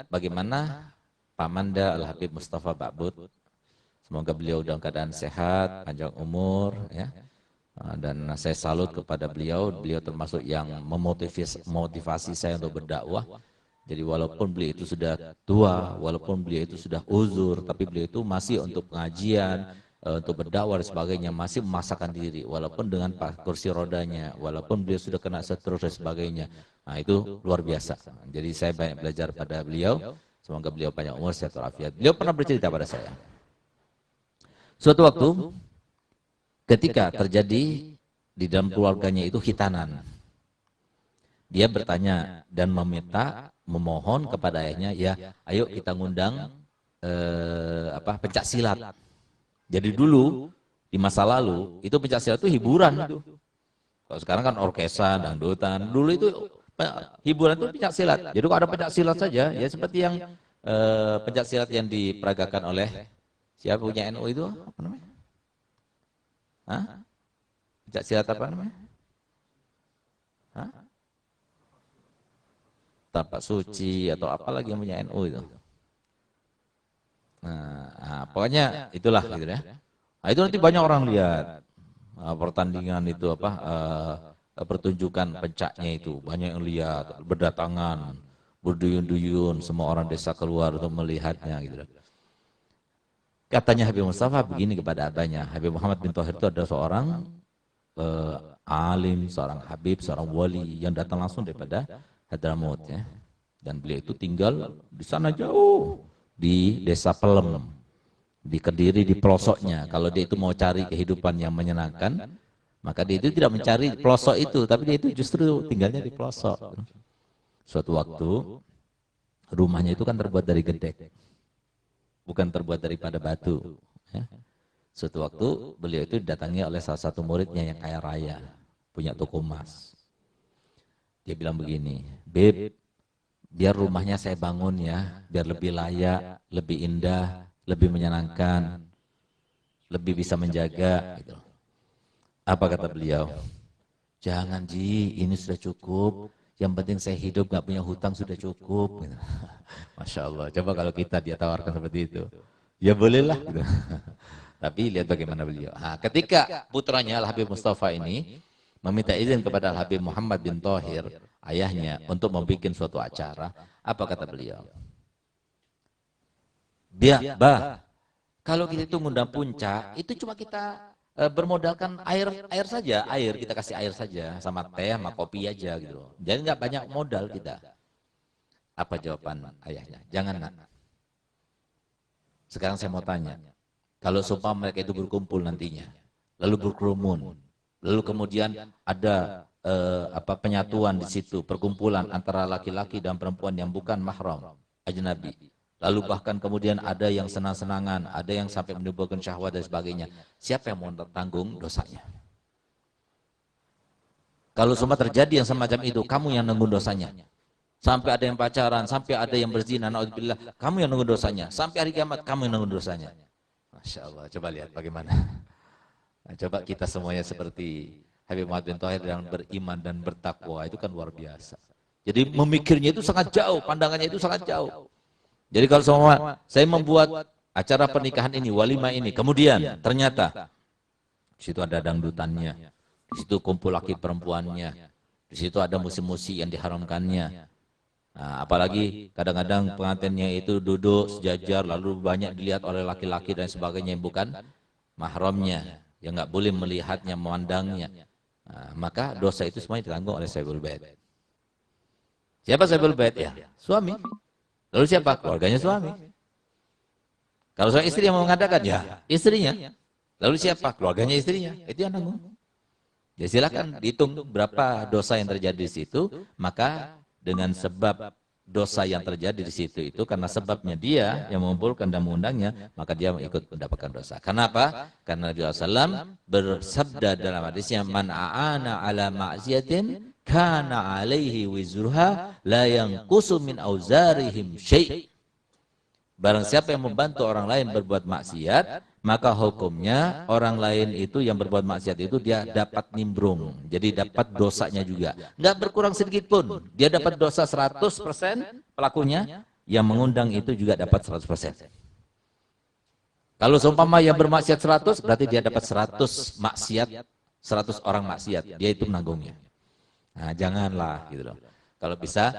bagaimana Pak Manda Al-Habib Mustafa Ba'bud. Semoga beliau dalam keadaan sehat, panjang umur, ya. Dan saya salut kepada beliau. Beliau termasuk yang memotivasi saya untuk berdakwah. Jadi walaupun beliau itu sudah tua, walaupun beliau itu sudah uzur, tapi beliau itu masih untuk pengajian, untuk berdakwah dan sebagainya, masih memaksakan diri, walaupun dengan kursi rodanya, walaupun beliau sudah kena stroke dan sebagainya. Nah itu luar biasa. Jadi saya banyak belajar pada beliau. Semoga beliau panjang umur, sehat walafiat. Beliau pernah bercerita pada saya. Suatu waktu, ketika terjadi di dalam keluarganya itu khitanan, dia bertanya dan meminta, memohon kepada ayahnya, ya ayo kita ngundang pencak silat. Jadi dulu di masa lalu itu pencak silat itu hiburan itu. Kalau sekarang kan orkestra, dangdutan. Dulu itu hiburan itu pencak silat. Jadi kalau ada pencak silat saja, ya seperti yang pencak silat yang diperagakan oleh siapa punya NU itu apa namanya? Hah? Pencak silat apa namanya? Hah? Tapak suci atau apa lagi yang punya NU itu. Nah, pokoknya itulah gitu ya. Nah, itu nanti banyak orang lihat pertandingan itu pertunjukan pencaknya itu, banyak yang lihat, berdatangan, berduyun-duyun, semua orang desa keluar untuk melihatnya gitu. Katanya Habib Mustafa begini kepada abahnya, Habib Muhammad bin Thohir itu adalah seorang alim, seorang habib, seorang wali yang datang langsung daripada Hadramaut ya. Dan beliau itu tinggal di sana jauh di desa Pelem, di Kediri, di pelosoknya. Kalau dia itu mau cari kehidupan yang menyenangkan, maka dia itu tidak mencari pelosok itu, tapi dia itu justru tinggalnya di pelosok. Suatu waktu rumahnya itu kan terbuat dari gedek, bukan terbuat daripada batu. Ya. Suatu waktu beliau itu didatangi oleh salah satu muridnya yang kaya raya, punya toko emas. Dia bilang begini, Beb, biar rumahnya saya bangun ya, biar lebih layak, lebih indah, lebih menyenangkan, lebih bisa menjaga. Gitu. Apa kata beliau? Jangan Ji, ini sudah cukup. Yang penting saya hidup, gak punya hutang sudah cukup. Gitu. Masya Allah, coba kalau kita dia tawarkan seperti itu. Ya bolehlah. Gitu. Tapi lihat bagaimana beliau. Nah, ketika putranya Al-Habib Mustafa ini meminta izin kepada Al-Habib Muhammad bin Thohir, ayahnya, untuk membuat suatu acara, apa kata beliau? Kalau kita itu ngundang puncak, itu cuma kita bermodalkan air saja, kita kasih air saja, sama teh, sama kopi aja gitu. Jadi nggak banyak modal kita. Apa jawaban ayahnya? Jangan nak. Sekarang saya mau tanya, kalau sumpah mereka itu berkumpul nantinya, lalu berkerumun, lalu kemudian ada penyatuan di situ, perkumpulan antara laki-laki dan perempuan yang bukan mahram, ajnabi. Lalu bahkan kemudian ada yang senang-senangan, ada yang sampai menimbulkan syahwat dan sebagainya. Siapa yang mau tanggung dosanya? Kalau semua terjadi yang semacam itu, kamu yang nanggung dosanya. Sampai ada yang pacaran, sampai ada yang berzina, naudzubillah, kamu yang nanggung dosanya. Sampai hari kiamat, kamu yang nanggung dosanya. Masya Allah, coba lihat bagaimana. Nah, coba kita semuanya seperti Habib Muhammad bin Thohir yang beriman dan bertakwa, itu kan luar biasa. Jadi memikirnya itu sangat jauh, pandangannya itu sangat jauh. Jadi kalau semua saya membuat acara pernikahan ini, walimah ini, kemudian ternyata di situ ada dangdutannya, di situ kumpul laki perempuannya, di situ ada musik-musik yang diharamkannya. Nah, apalagi kadang-kadang pengantinnya itu duduk sejajar, lalu banyak dilihat oleh laki-laki dan sebagainya yang bukan mahramnya, yang nggak boleh melihatnya, memandangnya. Nah, maka dosa itu semuanya ditanggung oleh Sahibul Bait. Siapa Sahibul Bait ya? Suami. Lalu siapa? Keluarganya suami. Kalau seorang istri yang mau mengadakan, ya istrinya. Lalu siapa? Keluarganya istrinya. Itu yang nanggung. Ya silakan dihitung berapa dosa yang terjadi di situ, maka dengan sebab dosa yang terjadi di situ itu, karena sebabnya dia yang mengumpulkan dan mengundangnya, maka dia ikut mendapatkan dosa. Kenapa? Karena Nabi SAW bersabda dalam hadisnya, man a'ana ala ma'ziyatin kana alaihi wizruha la yanqusu min auzarihim syai'. Barang siapa yang membantu orang lain berbuat maksiat, maka hukumnya orang lain itu yang berbuat maksiat itu dia dapat nimbrung. Jadi dapat dosanya juga. Enggak berkurang sedikit pun. Dia dapat dosa 100% pelakunya, yang mengundang itu juga dapat 100%. Kalau seumpama yang bermaksiat 100, berarti dia dapat 100 maksiat, 100 orang maksiat, dia itu menanggungnya. Nah, janganlah gitu loh. Kalau bisa